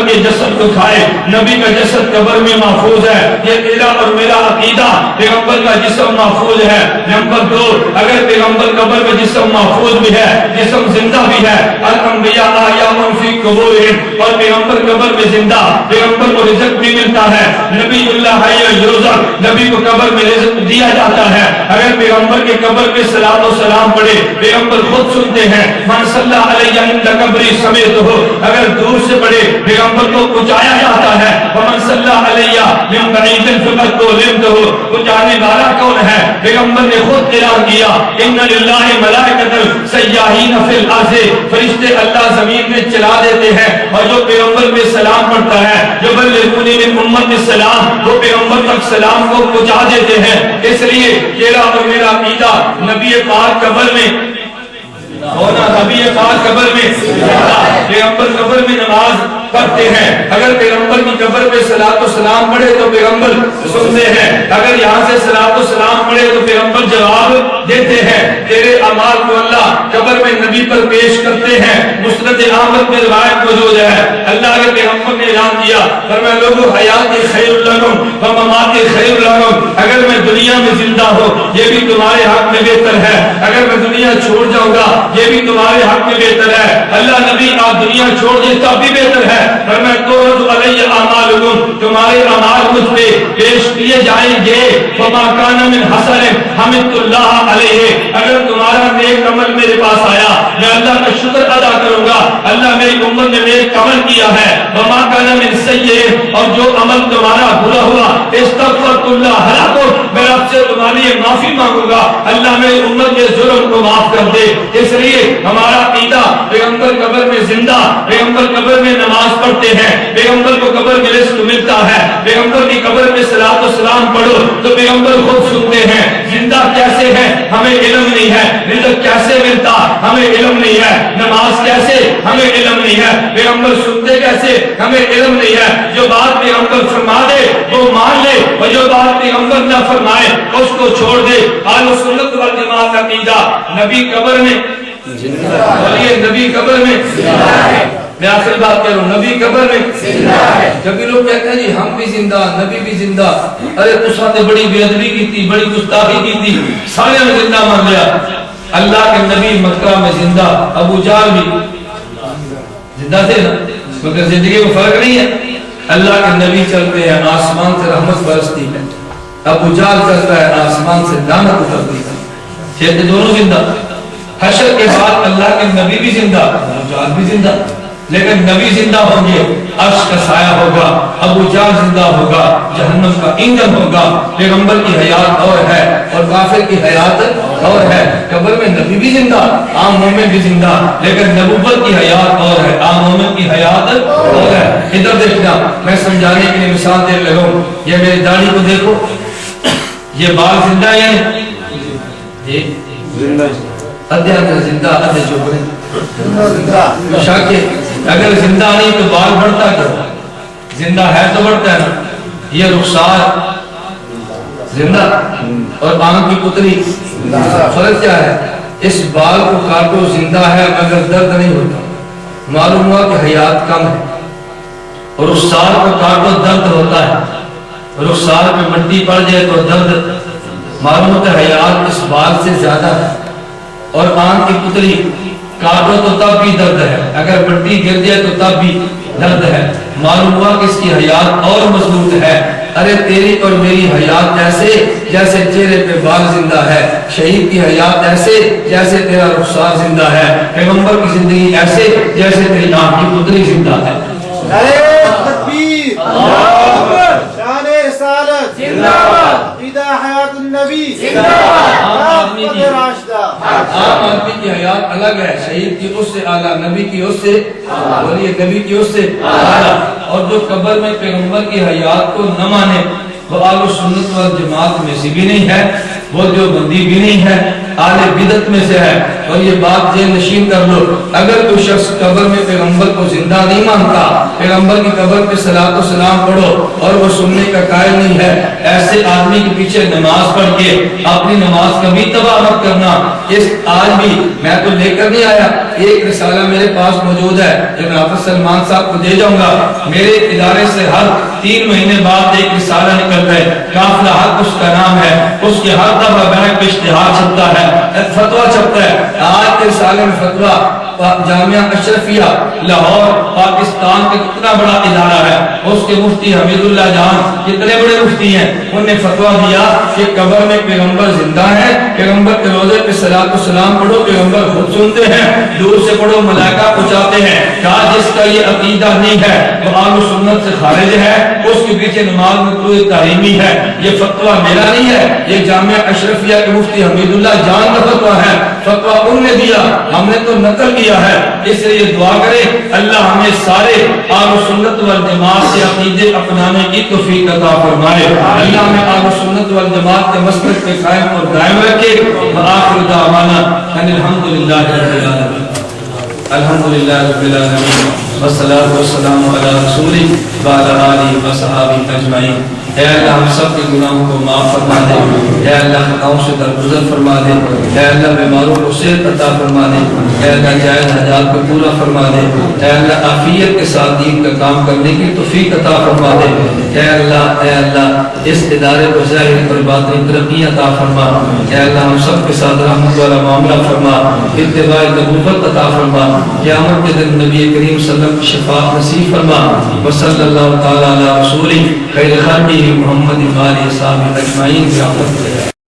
کے جسد کو کھائے. نبی کا جسد قبر میں محفوظ ہے, یہ تیرا اور میرا عقیدہ. پیغمبر کا جسم محفوظ ہے. نمبر 2, اگر پیغمبر قبر میں جسم محفوظ بھی ہے, جسم زندہ بھی ہے الانبیاء احیاء فی قبورہم، اور پیغمبر قبر میں زندہ، پیغمبر کو رزق بھی ملتا ہے، نبی اللہ حی یرزق، نبی کو قبر میں رزق دیا جاتا ہے۔ اگر پیغمبر کے قبر میں صلاۃ و سلام پڑھے، پیغمبر خود سنتے ہیں من صلی علیہ عند قبری سمیتہ، اگر دور سے پڑھے پیغمبر کو پہنچایا جاتا ہے، ومن صلی علیہ من بعید فقد کلمتہ، پہنچانے والا کون ہے؟ پیغمبر نے خود اعلان کیا ان للہ ملائکۃ سیاحین فی الارض، فرشتے اللہ زمین میں چلا دیتے ہیں، اور جو پیغمبر میں سلام پڑھتا ہے، جو بلغونی من امت السلام، وہ پیغمبر تک سلام کو پہنچا دیتے ہیں۔ اس لیے تیرا اور میرا عقیدہ نبی پاک قبر میں ہونا، نبی پاک قبر میں پیغمبر قبر میں نماز پڑھتے ہیں، اگر پیغمبر کی قبر پہ صلاۃ و سلام پڑھے تو پیغمبر سنتے ہیں، اگر یہاں سے صلاۃ و سلام پڑھے تو پیغمبر جواب دیتے ہیں۔ تیرے اعمال کو اللہ قبر میں نبی پر پیش کرتے ہیں۔ مسند احمد میں روایت موجود ہے، اللہ کے پیغمبر نے اعلان کیا، فرمایا لوگوں حیات خیر لکم و ممات خیر لکم، اگر میں دنیا میں زندہ ہوں یہ بھی تمہارے حق میں بہتر ہے، اگر میں دنیا چھوڑ جاؤں گا یہ بھی تمہارے حق میں بہتر ہے۔ اللہ نبی آپ دنیا چھوڑ دے تب بھی بہتر ہے، فرمایا تعرض علی اعمالکم، تمہارے اعمال مجھ پہ پیش کیے جائیں گے، وما کان من حسن حمدت اللہ علیہ، اگر تمہارا نیک عمل میرے پاس آیا میں اللہ کا شکر ادا کروں گا، اللہ میری امت نے نیک عمل کیا ہے، وما کان من سیئ، اور جو عمل تمہارا برا ہوا استغفرت اللہ لکم، میں رب سے تمہارے لیے معافی مانگوں گا، اللہ میری امت کے جرم کو معاف کر دے۔ اس لیے ہمارا عقیدہ پیغمبر قبر میں زندہ، پیغمبر قبر میں نماز پڑھتے ہیں، پیغمبر کو قبر میں رزق ملتا ہے، پیغمبر کی قبر میں صلاۃ و سلام پڑھو تو پیغمبر خود سنتے ہیں۔ زندہ کیسے ہے ہمیں علم نہیں ہے، رزق کیسے ملتا ہمیں علم نہیں ہے، نماز کیسے ہمیں علم نہیں ہے، پیغمبر سنتے کیسے ہمیں علم نہیں ہے۔ جو بات پیغمبر فرما دے وہ مان لے، اور جو بات پیغمبر نہ فرمائے اس کو چھوڑ دے۔ اہل سنت والجماعت عقیدہ نبی قبر میں بولیے نبی قبر میں، میں آخر بات کہہ رہا ہوں، نبی قبر میں جبھی لوگ کہتے ہیں جی ہم بھی زندہ نبی بھی زندہ، ارے تسا نے بڑی بے ادبی کی تھی، بڑی گستاخی کی تھی، سارے میں زندہ مان لیا۔ اللہ کے نبی مکہ میں زندہ، ابو جہل بھی زندہ تھے نا، مگر زندگی میں فرق نہیں ہے۔ اللہ کے نبی چلتے ہیں آسمان سے رحمت برستی ہے، ابو جہل چلتا ہے آسمان سے لعنت اترتی ہے، یہ دونوں زندہ۔ حشر کے بعد اللہ کے نبی بھی زندہ، ابو جہل بھی زندہ، لیکن نبی زندہ ہوں گے، عرش کا سایہ ہوگا، ابو جہل زندہ ہوگا، جہنم کا ایندھن ہوگا۔ پیغمبر کی حیات اور ہے اور کافر کی حیات اور ہے۔ قبر میں نبی بھی زندہ، عام مومن بھی زندہ، لیکن نبوت کی حیات اور ہے، عام مومن کی حیات اور ہے۔ ادھر دیکھنا، میں سمجھانے کے لیے مثال دے رہا ہوں، یہ میری داڑھی کو دیکھو، یہ بال زندہ ہے یہ زندہ، ادھے زندہ ادھے چوبڑے، شک ہے اگر زندہ نہیں تو بال بڑھتا کیا؟ زندہ ہے تو بڑھتا ہے نا۔ یہ رخسار زندہ اور آنکھ کی پتلی، فرق کیا ہے؟ اس بال کو کاٹو زندہ ہے مگر درد نہیں ہوتا، معلوم ہوا کہ حیات کم ہے، اور رخسار کو کاٹو درد ہوتا ہے، رخسار پہ مٹی پڑ جائے تو درد، معلوم ہوتا ہے حیات اس بال سے زیادہ ہے۔ اور آنکھ کی پتلی کاٹو تو تب بھی درد ہے، اگر مٹی گر جائے تو تب بھی درد ہے، معلوم ہوا کہ اس کی حیات اور مضبوط ہے۔ ارے تیری اور میری حیات ایسے جیسے چہرے پہ بال زندہ ہے، شہید کی حیات ایسے جیسے تیرا رخسار زندہ ہے، پیغمبر کی زندگی ایسے جیسے تیری آنکھ کی پتلی زندہ ہے۔ شان رسالت زندہ باد، عقیدہ حیات النبی زندہ باد، عام آدمی کی حیات الگ ہے، شہید کی اس سے اعلیٰ، نبی کی اس سے بولیے نبی کی اس سے اعلیٰ۔ اور جو قبر میں پیغمبر کی حیات کو نہ مانے وہ اہل سنت والجماعت میں سے بھی نہیں ہے، وہ دیوبندی بھی نہیں ہے، اہل بدعت میں سے ہے۔ اور یہ بات ذہن نشین کر لو، اگر کوئی شخص قبر میں پیغمبر کو زندہ نہیں مانتا، پیغمبر کی قبر پہ صلاۃ و سلام پڑھو اور وہ سننے کا قائل نہیں ہے، ایسے آدمی کے پیچھے نماز پڑھ کے اپنی نماز کبھی تباہ مت کرنا۔ اس آج بھی میں تو لے کر نہیں آیا، ایک رسالہ میرے پاس موجود ہے جو میں حافظ سلمان صاحب کو دے جاؤں گا، میرے ادارے سے ہر 3 مہینے بعد ایک رسالہ نکلتا ہے، قافلہ حق اس کا نام ہے، اس کے ہر دفعہ بینک پہ اشتہار چھپتا ہے، فتویٰ چھپتا ہے۔ آج کے رسالے میں فتویٰ جامعہ اشرفیہ لاہور پاکستان کا کتنا بڑا ادارہ ہے، اس کے مفتی حمید اللہ جان کتنے بڑے مفتی ہیں، انہوں نے فتویٰ دیا کہ قبر میں پیغمبر زندہ ہے، پیغمبر کے روزے پہ صلاۃ و سلام پڑھو، پیغمبر خود سنتے ہیں، دور سے پڑھو ملائکہ پہنچاتے ہیں۔ کہا جس کا یہ عقیدہ نہیں ہے وہ اہل سنت سے خارج ہے، اس کے پیچھے نماز مکروہ تحریمی ہے۔ یہ فتویٰ میرا نہیں ہے، یہ جامعہ اشرفیہ کے مفتی حمید اللہ جان کا فتویٰ ہے، فتویٰ ان نے دیا، ہم نے تو نقل کیا ہے۔ اس لیے دعا کرے اللہ ہمیں سارے اہل سنت والجماعت کے عقیدے اپنانے کی توفیق عطا فرمائے، اللہ ہمیں اہل سنت والجماعت کے مسلک پہ قائم اور دائم رکھے۔ وآخر دعوانا ان الحمدللہ رب العالمین، الحمدللہ رب العالمین، والصلاة والسلام علی رسولہ وعلی آلہ وصحبہ اجمعین۔ اے اللہ ہم سب کے گناہوں کو معاف فرما دے، اے اللہ خطاؤں سے درگزر فرما دے، اے اللہ بیماروں کو صحت عطا فرما دے، اے اللہ جائز حاجات کو پورا فرما دے، اے اللہ عافیت کے ساتھ دین کا کام کرنے کی توفیق عطا فرما دے، اے اللہ اس ادارے کو ظاہر اور باطن ترقی عطا فرما، اے اللہ ہم سب کے ساتھ رحمت والا معاملہ فرما، اتباع نبوت عطا فرما، قیامت کے دن نبی کریم صلی اللہ علیہ وسلم کی شفاعت نصیب فرما۔ وصلی اللہ تعالی علی رسولہ خیر خلقہ محمد وآلہ وصحبہ اجمعین برحمتک۔